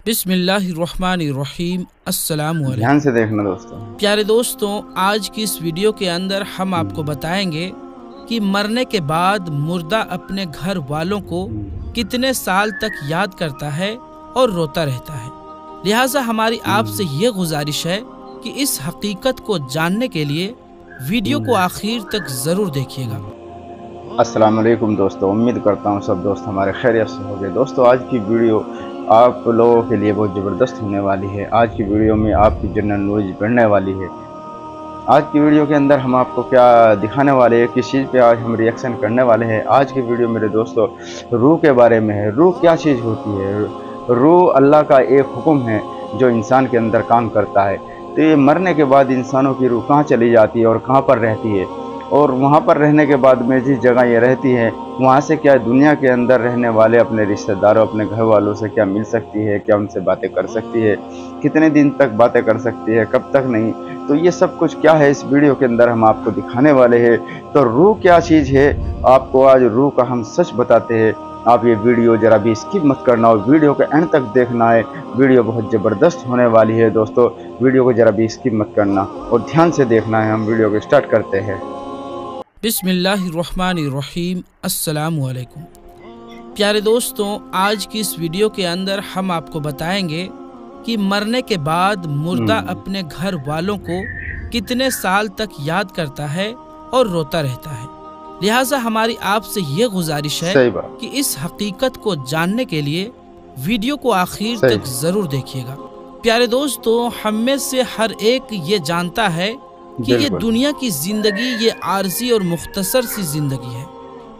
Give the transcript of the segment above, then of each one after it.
बिस्मिल्लाहिर्रहमानिर्रहीम। अस्सलाम वालेकुम। ध्यान से देखना दोस्तों। प्यारे दोस्तों, आज की इस वीडियो के अंदर हम आपको बताएंगे कि मरने के बाद मुर्दा अपने घर वालों को कितने साल तक याद करता है और रोता रहता है। लिहाजा हमारी आपसे ये गुजारिश है कि इस हकीकत को जानने के लिए वीडियो को आखिर तक ज़रूर देखिएगा। अस्सलाम वालेकुम दोस्तों, उम्मीद करता हूँ सब दोस्त हमारे खैरियत से होंगे। दोस्तों, आज की वीडियो आप लोगों के लिए बहुत ज़बरदस्त होने वाली है। आज की वीडियो में आपकी जनरल नॉलेज बढ़ने वाली है। आज की वीडियो के अंदर हम आपको क्या दिखाने वाले हैं, किस चीज़ पे आज हम रिएक्शन करने वाले हैं। आज की वीडियो मेरे दोस्तों रूह के बारे में है। रूह क्या चीज़ होती है? रूह अल्लाह का एक हुक्म है जो इंसान के अंदर काम करता है। तो ये मरने के बाद इंसानों की रूह कहाँ चली जाती है और कहाँ पर रहती है, और वहाँ पर रहने के बाद में जिस जगह ये रहती है वहाँ से क्या दुनिया के अंदर रहने वाले अपने रिश्तेदारों, अपने घर वालों से क्या मिल सकती है, क्या उनसे बातें कर सकती है, कितने दिन तक बातें कर सकती है, कब तक नहीं। तो ये सब कुछ क्या है इस वीडियो के अंदर हम आपको दिखाने वाले हैं। तो रूह क्या चीज़ है, आपको आज रूह का हम सच बताते हैं। आप ये वीडियो ज़रा भी स्किप मत करना और वीडियो के एंड तक देखना है। वीडियो बहुत ज़बरदस्त होने वाली है दोस्तों, वीडियो को ज़रा भी स्किप मत करना और ध्यान से देखना है। हम वीडियो को स्टार्ट करते हैं। बिस्मिल्लाहिर्रहमानिर्रहीम। अस्सलाम वालेकुम। प्यारे दोस्तों, आज की इस वीडियो के अंदर हम आपको बताएंगे कि मरने के बाद मुर्दा अपने घर वालों को कितने साल तक याद करता है और रोता रहता है। लिहाजा हमारी आपसे ये गुजारिश है कि इस हकीकत को जानने के लिए वीडियो को आखिर तक ज़रूर देखिएगा। प्यारे दोस्तों, हम में से हर एक ये जानता है कि ये दुनिया की जिंदगी ये आर्जी और मुख्तसर सी जिंदगी है।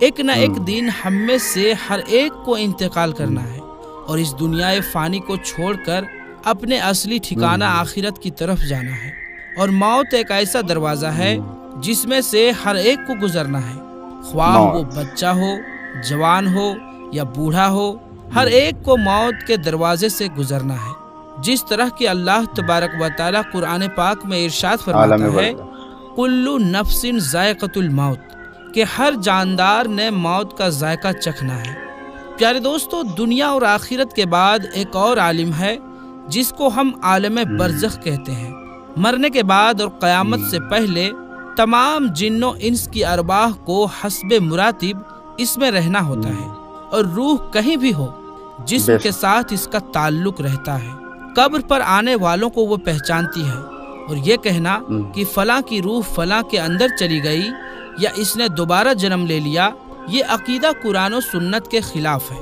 एक न एक दिन हम में से हर एक को इंतकाल करना है और इस दुनिया फ़ानी को छोड़कर अपने असली ठिकाना आखिरत की तरफ जाना है। और मौत एक ऐसा दरवाज़ा है जिसमें से हर एक को गुजरना है, ख्वाह वो बच्चा हो, जवान हो या बूढ़ा हो, हर एक को मौत के दरवाजे से गुजरना है। जिस तरह कि अल्लाह तबारक व तआला कुरान पाक में इरशाद फरमाता है, कुल्लु नफ्सिन ज़ायक़तुल मौत, कि हर जानदार ने मौत का जायका चखना है। प्यारे दोस्तों, दुनिया और आखिरत के बाद एक और आलिम है जिसको हम आलम बरज़ख कहते हैं। मरने के बाद और क़यामत से पहले तमाम जिन्नों इंस की अरवाह को हस्बे मुरातिब इसमें रहना होता है और रूह कहीं भी हो जिस्म के साथ इसका ताल्लुक रहता है। कब्र पर आने वालों को वो पहचानती है और ये कहना कि फलां की रूह फलां के अंदर चली गई या इसने दोबारा जन्म ले लिया, ये अकीदा कुरान और सुन्नत के खिलाफ है।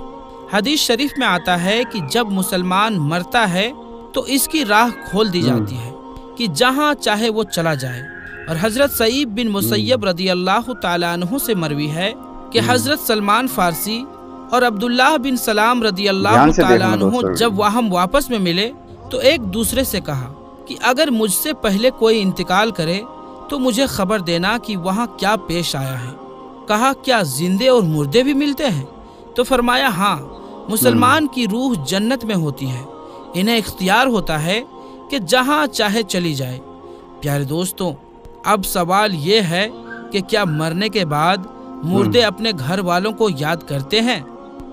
हदीस शरीफ में आता है कि जब मुसलमान मरता है तो इसकी राह खोल दी जाती है कि जहाँ चाहे वो चला जाए। और हज़रत सईद बिन मुसय्यब रदी अल्लाह ताला अन्हु से मरवी है कि हज़रत सलमान फारसी और अब्दुल्लाह बिन सलाम रदी अल्लाह ताला अन्हु जब हम वापस में मिले तो एक दूसरे से कहा कि अगर मुझसे पहले कोई इंतकाल करे तो मुझे खबर देना कि वहाँ क्या पेश आया है। कहा, क्या जिंदे और मुर्दे भी मिलते हैं? तो फरमाया, हाँ, मुसलमान की रूह जन्नत में होती है, इन्हें इख्तियार होता है कि जहाँ चाहे चली जाए। प्यारे दोस्तों, अब सवाल ये है कि क्या मरने के बाद मुर्दे अपने घर वालों को याद करते हैं?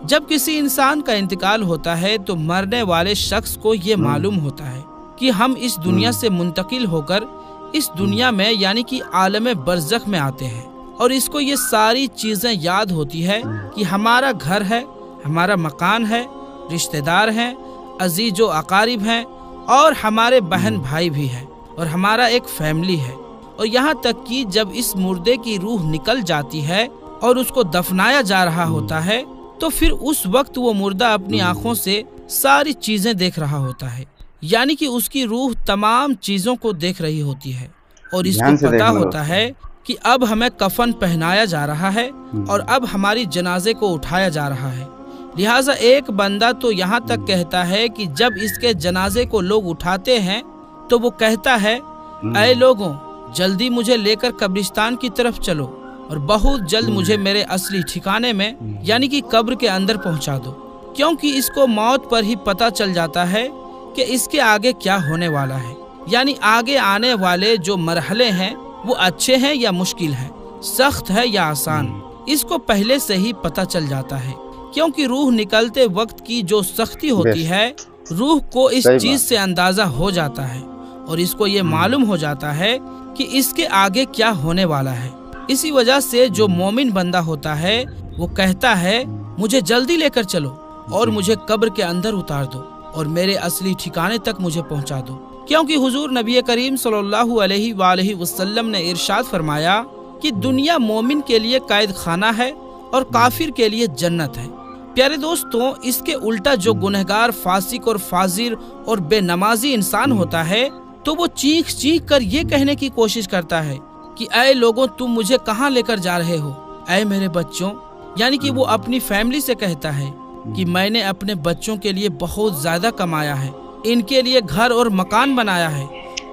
जब किसी इंसान का इंतकाल होता है तो मरने वाले शख्स को ये मालूम होता है कि हम इस दुनिया से मुंतकिल होकर इस दुनिया में यानी कि आलम बरज़ख में आते हैं, और इसको ये सारी चीज़ें याद होती है कि हमारा घर है, हमारा मकान है, रिश्तेदार हैं, अजीज़ो अकारिब हैं और हमारे बहन भाई भी हैं और हमारा एक फैमिली है। और यहाँ तक कि जब इस मुर्दे की रूह निकल जाती है और उसको दफनाया जा रहा होता है तो फिर उस वक्त वो मुर्दा अपनी आंखों से सारी चीज़ें देख रहा होता है, यानी कि उसकी रूह तमाम चीज़ों को देख रही होती है और इसको पता होता है कि अब हमें कफन पहनाया जा रहा है और अब हमारी जनाजे को उठाया जा रहा है। लिहाजा एक बंदा तो यहाँ तक कहता है कि जब इसके जनाजे को लोग उठाते हैं तो वो कहता है, ऐ लोगों, जल्दी मुझे लेकर कब्रिस्तान की तरफ चलो और बहुत जल्द मुझे मेरे असली ठिकाने में यानी कि कब्र के अंदर पहुंचा दो, क्योंकि इसको मौत पर ही पता चल जाता है कि इसके आगे क्या होने वाला है, यानी आगे आने वाले जो मरहले हैं वो अच्छे हैं या मुश्किल हैं, सख्त है या आसान, इसको पहले से ही पता चल जाता है। क्योंकि रूह निकलते वक्त की जो सख्ती होती है रूह को इस सही चीज बात से अंदाजा हो जाता है और इसको ये मालूम हो जाता है कि इसके आगे क्या होने वाला है। इसी वजह से जो मोमिन बंदा होता है वो कहता है, मुझे जल्दी लेकर चलो और मुझे कब्र के अंदर उतार दो और मेरे असली ठिकाने तक मुझे पहुंचा दो। क्योंकि हुजूर नबी करीम सल्लल्लाहु अलैहि वसल्लम ने इरशाद फरमाया कि दुनिया मोमिन के लिए कैद खाना है और काफिर के लिए जन्नत है। प्यारे दोस्तों, इसके उल्टा जो गुनहगार, फासिक और फाजिर और बेनमाजी इंसान होता है तो वो चीख चीख कर ये कहने की कोशिश करता है कि ऐ लोगों, तुम मुझे कहाँ लेकर जा रहे हो, ऐ मेरे बच्चों। यानी कि वो अपनी फैमिली से कहता है कि मैंने अपने बच्चों के लिए बहुत ज्यादा कमाया है, इनके लिए घर और मकान बनाया है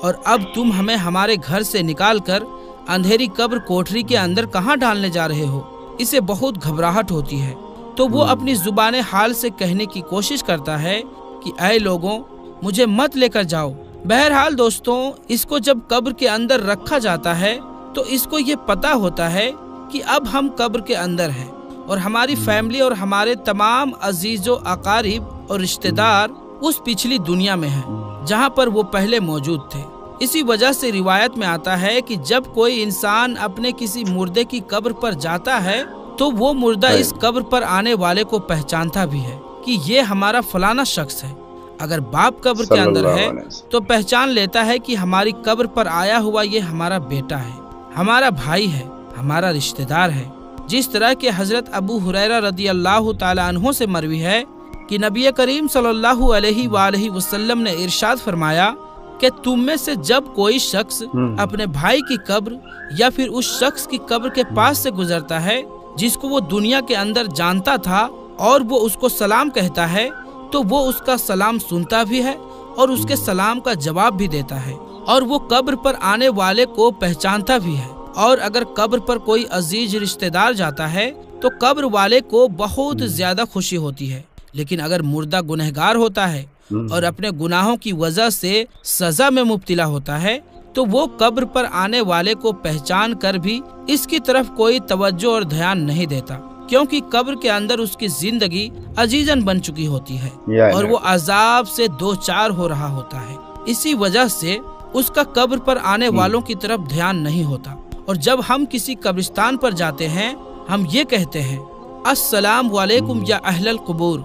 और अब तुम हमें हमारे घर से निकाल कर अंधेरी कब्र कोठरी के अंदर कहाँ डालने जा रहे हो। इसे बहुत घबराहट होती है तो वो अपनी जुबाने हाल से कहने की कोशिश करता है कि ऐ लोगों, मुझे मत लेकर जाओ। बहरहाल दोस्तों, इसको जब कब्र के अंदर रखा जाता है तो इसको ये पता होता है कि अब हम कब्र के अंदर हैं और हमारी फैमिली और हमारे तमाम अजीजों, अकारिब और रिश्तेदार उस पिछली दुनिया में हैं जहाँ पर वो पहले मौजूद थे। इसी वजह से रिवायत में आता है कि जब कोई इंसान अपने किसी मुर्दे की कब्र पर जाता है तो वो मुर्दा इस कब्र पर आने वाले को पहचानता भी है कि ये हमारा फलाना शख्स है। अगर बाप कब्र के अंदर है तो पहचान लेता है कि हमारी कब्र पर आया हुआ ये हमारा बेटा है, हमारा भाई है, हमारा रिश्तेदार है। जिस तरह के हजरत अबू हुरैरा रदी अल्लाह ताला अन्हु से मरवी है कि नबी करीम सल्लल्लाहु अलैहि वसल्लम ने इरशाद फरमाया कि तुम में से जब कोई शख्स अपने भाई की कब्र या फिर उस शख्स की कब्र के पास से गुजरता है जिसको वो दुनिया के अंदर जानता था और वो उसको सलाम कहता है तो वो उसका सलाम सुनता भी है और उसके सलाम का जवाब भी देता है और वो कब्र पर आने वाले को पहचानता भी है। और अगर कब्र पर कोई अजीज रिश्तेदार जाता है तो कब्र वाले को बहुत ज्यादा खुशी होती है। लेकिन अगर मुर्दा गुनहगार होता है और अपने गुनाहों की वजह से सजा में मुब्तिला होता है तो वो कब्र पर आने वाले को पहचान कर भी इसकी तरफ कोई तवज्जो और ध्यान नहीं देता, क्योंकि कब्र के अंदर उसकी जिंदगी अजीजन बन चुकी होती है और वो अजाब से दो चार हो रहा होता है। इसी वजह से उसका कब्र पर आने वालों की तरफ ध्यान नहीं होता। और जब हम किसी कब्रिस्तान पर जाते हैं हम ये कहते हैं, अस्सलाम वालेकुम या अहलल कुबूर,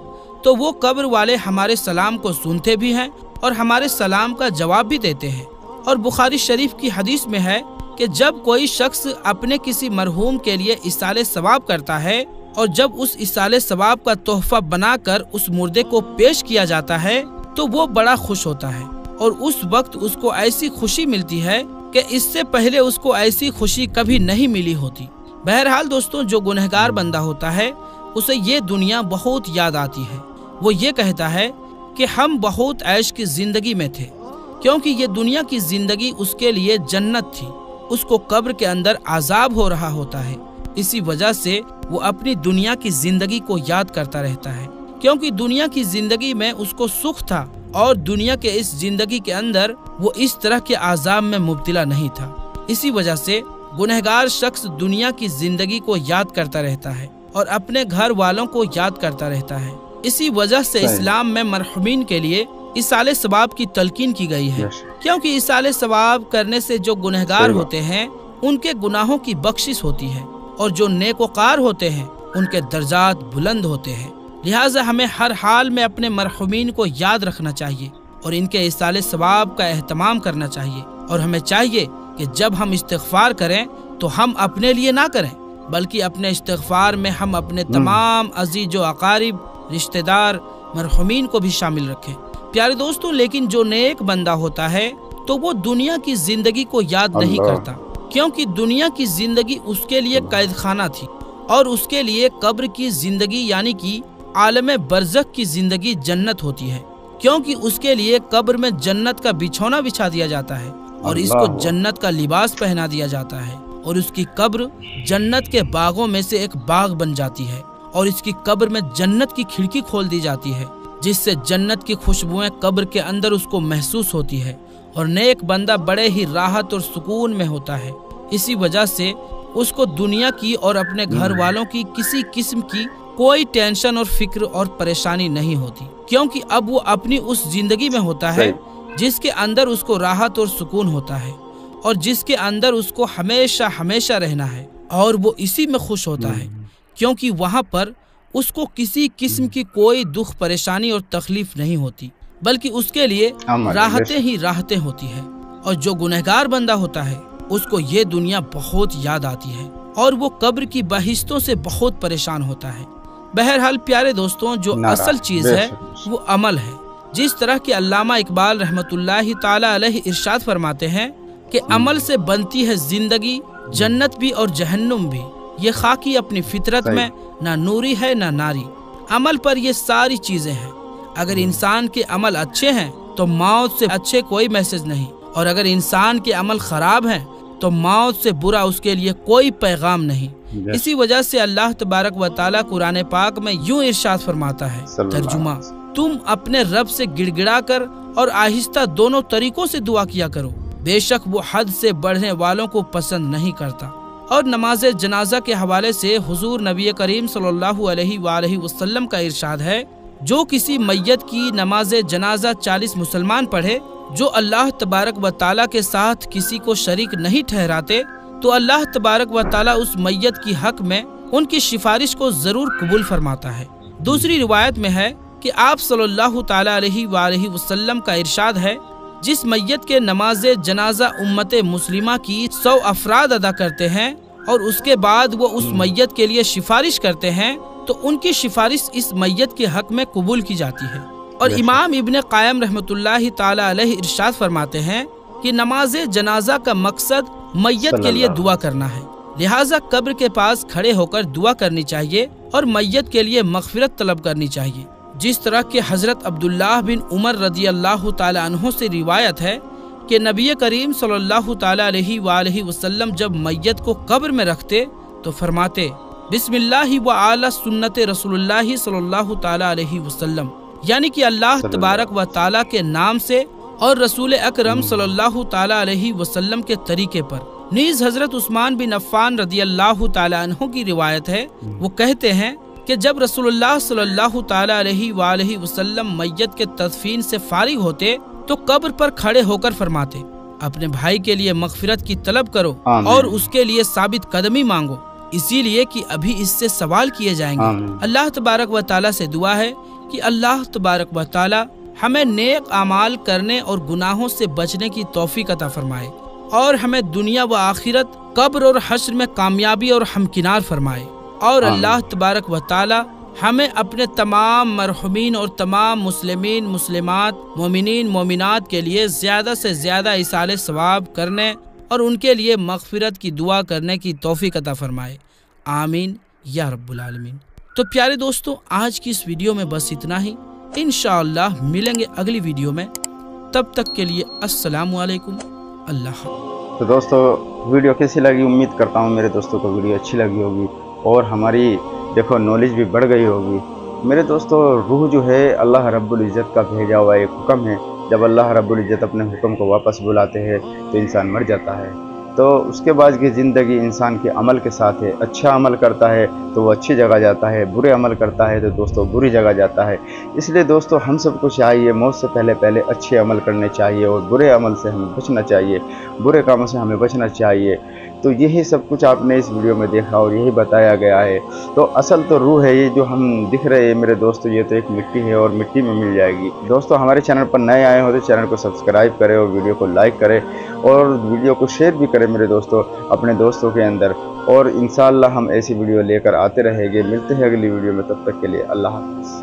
तो वो कब्र वाले हमारे सलाम को सुनते भी हैं और हमारे सलाम का जवाब भी देते हैं। और बुखारी शरीफ की हदीस में है कि जब कोई शख्स अपने किसी मरहूम के लिए इसाले सवाब करता है और जब उस इसाले सवाब का तोहफा बनाकर उस मुर्दे को पेश किया जाता है तो वो बड़ा खुश होता है और उस वक्त उसको ऐसी खुशी मिलती है कि इससे पहले उसको ऐसी खुशी कभी नहीं मिली होती। बहरहाल दोस्तों, जो गुनहगार बंदा होता है उसे ये दुनिया बहुत याद आती है। वो ये कहता है कि हम बहुत ऐश की जिंदगी में थे, क्योंकि ये दुनिया की जिंदगी उसके लिए जन्नत थी। उसको कब्र के अंदर आजाब हो रहा होता है। इसी वजह से वो अपनी दुनिया की जिंदगी को याद करता रहता है, क्योंकि दुनिया की जिंदगी में उसको सुख था और दुनिया के इस जिंदगी के अंदर वो इस तरह के आजाब में मुब्तिला नहीं था। इसी वजह से गुनहगार शख्स दुनिया की जिंदगी को याद करता रहता है और अपने घर वालों को याद करता रहता है। इसी वजह से इस्लाम में मरहुमीन के लिए इसाले सवाब की तलकीन की गई है, क्योंकि इसाले सवाब करने से जो गुनहगार होते हैं उनके गुनाहों की बख्शिश होती है और जो नेकोकार होते हैं उनके दर्जात बुलंद होते हैं। लिहाजा हमें हर हाल में अपने मरहुमीन को याद रखना चाहिए और इनके इसाले सवाब का एहतमाम करना चाहिए। और हमें चाहिए कि जब हम इस्तिग़फ़ार करें तो हम अपने लिए ना करें, बल्कि अपने इस्तिग़फ़ार में हम अपने तमाम अजीज़ व अकारिब, रिश्तेदार, मरहुमीन को भी शामिल रखें। प्यारे दोस्तों, लेकिन जो नेक बंदा होता है तो वो दुनिया की जिंदगी को याद नहीं करता, क्योंकि दुनिया की जिंदगी उसके लिए कैद खाना थी और उसके लिए कब्र की जिंदगी यानी कि आलम बरज़ख की जिंदगी जन्नत होती है, क्योंकि उसके लिए कब्र में जन्नत का बिछौना बिछा दिया जाता है और इसको जन्नत का लिबास पहना दिया जाता है और उसकी कब्र जन्नत के बागों में से एक बाग बन जाती है और इसकी कब्र में जन्नत की खिड़की खोल दी जाती है, जिससे जन्नत की खुशबुएं कब्र के अंदर उसको महसूस होती है और नेक बंदा बड़े ही राहत और सुकून में होता है। इसी वजह से उसको दुनिया की और अपने घर वालों की किसी किस्म की कोई टेंशन और फिक्र और परेशानी नहीं होती, क्योंकि अब वो अपनी उस जिंदगी में होता है जिसके अंदर उसको राहत और सुकून होता है और जिसके अंदर उसको हमेशा हमेशा रहना है, और वो इसी में खुश होता है, क्योंकि वहाँ पर उसको किसी किस्म की कोई दुख परेशानी और तकलीफ नहीं होती, बल्कि उसके लिए राहतें ही राहतें होती है। और जो गुनहगार बंदा होता है उसको ये दुनिया बहुत याद आती है और वो कब्र की बहिश्तों से बहुत परेशान होता है। बहरहाल प्यारे दोस्तों, जो असल चीज है वो अमल है। जिस तरह के अल्लामा इकबाल रहमतुल्लाहि ताला अलैहि इरशाद फरमाते हैं कि अमल से बनती है जिंदगी, जन्नत भी और जहन्नुम भी। ये खाकी अपनी फितरत में ना नूरी है ना नारी। अमल पर ये सारी चीजें हैं। अगर इंसान के अमल अच्छे हैं तो मौत से अच्छे कोई मैसेज नहीं, और अगर इंसान के अमल खराब हैं तो मौत से बुरा उसके लिए कोई पैगाम नहीं। इसी वजह से अल्लाह तबारक व ताला कुरान पाक में यूं इरशाद फरमाता है, तर्जुमा, तुम अपने रब से गिड़गिड़ा कर और आहिस्ता दोनों तरीकों से दुआ किया करो, बेशक वो हद से बढ़ने वालों को पसंद नहीं करता। और नमाज जनाजा के हवाले से हुजूर नबी करीम सल्लल्लाहु अलैहि वसल्लम का इरशाद है, जो किसी मैयत की नमाज जनाजा 40 मुसलमान पढ़े जो अल्लाह तबारक व ताला के साथ किसी को शरीक नहीं ठहराते, तो अल्लाह तबारक व ताला उस मैयत की हक में उनकी सिफारिश को जरूर कबूल फरमाता है। दूसरी रिवायत में है कि आप सल्लल्लाहु ताला अलैहि वसल्लम का इरशाद है, जिस मैयत के नमाज जनाजा उम्मत मुस्लिमा की 100 अफराद अदा करते हैं और उसके बाद वो उस मैयत के लिए सिफारिश करते हैं, तो उनकी सिफारिश इस मैयत के हक में कबूल की जाती है। और इमाम इब्ने कायम रहमतुल्लाहि ताला अलैहि इरशाद फरमाते हैं कि नमाज जनाजा का मकसद मैयत के लिए दुआ करना है, लिहाजा कब्र के पास खड़े होकर दुआ करनी चाहिए और मैयत के लिए मगफिरत तलब करनी चाहिए। जिस तरह के हजरत अब्दुल्लाह बिन उमर रजी अल्लाह ताला अन्हो से रिवायत है कि नबी करीम सल्लल्लाहु ताला अलैहि वसल्लम जब मैयत को कब्र में रखते तो फरमाते, बिस्मिल्लाहि व आला सुन्नत रसूलुल्लाहि सल्लल्लाहु ताला अलैहि वसल्लम, यानी कि अल्लाह तबारक व ताला के नाम से और रसूल अकरम सल्लल्लाहु ताला अलैहि वसल्लम के तरीके पर। नीज हजरत उस्मान बिन अफ़्फ़ान रदी अल्लाह ताला अन्हु की रिवायत है, वो कहते हैं कि जब रसूलुल्लाह सल्लल्लाहु ताला अलैहि वसल्लम मैयत के तदफीन से फारिग होते तो कब्र पर खड़े होकर फरमाते, अपने भाई के लिए मगफिरत की तलब करो और उसके लिए साबित कदमी मांगो, इसीलिए कि अभी इससे सवाल किए जाएंगे। अल्लाह तबारक व ताला से दुआ है कि अल्लाह तबारक व ताला हमें नेक अमाल करने और गुनाहों से बचने की तौफीक अता फरमाए और हमें दुनिया व आखिरत, कब्र और हश्र में कामयाबी और हमकिनार फरमाए। और अल्लाह तबारक व ताला हमें अपने तमाम मरहुमीन और तमाम मुस्लिमीन मुस्लिमात, मोमिनीन मोमिनात के लिए ज़्यादा से ज़्यादा इसाले सवाब करने और उनके लिए मगफिरत की दुआ करने की तौफीक अता फरमाए। आमीन या रब्बुल आलमीन। तो प्यारे दोस्तों, आज की इस वीडियो में बस इतना ही। इंशाअल्लाह मिलेंगे अगली वीडियो में, तब तक के लिए अस्सलामु अलैकुम, अल्लाह। तो दोस्तों, वीडियो कैसी लगी? उम्मीद करता हूँ मेरे दोस्तों को वीडियो अच्छी लगी होगी और हमारी देखो नॉलेज भी बढ़ गई होगी। मेरे दोस्तों, रूह जो है अल्लाह रब्बुल इज़्ज़त का भेजा हुआ एक हुक्म है। जब अल्लाह रब्बुल इज़्ज़त अपने हुक्म को वापस बुलाते हैं तो इंसान मर जाता है। तो उसके बाद की ज़िंदगी इंसान के अमल के साथ है। अच्छा अमल करता है तो वो अच्छी जगह जाता है, बुरे अमल करता है तो दोस्तों बुरी जगह जाता है। इसलिए दोस्तों, हम सबको चाहिए मौत से पहले पहले अच्छे अमल करने चाहिए और बुरे अमल से हमें बचना चाहिए, बुरे कामों से हमें बचना चाहिए। तो यही सब कुछ आपने इस वीडियो में देखा और यही बताया गया है। तो असल तो रूह है, ये जो हम दिख रहे हैं मेरे दोस्तों, ये तो एक मिट्टी है और मिट्टी में मिल जाएगी। दोस्तों, हमारे चैनल पर नए आए हो तो चैनल को सब्सक्राइब करें और वीडियो को लाइक करें और वीडियो को शेयर भी करें मेरे दोस्तों अपने दोस्तों के अंदर। और इंशाअल्लाह हम ऐसी वीडियो लेकर आते रहेंगे। मिलते हैं अगली वीडियो में, तब तक के लिए अल्लाह हाफ़िज़।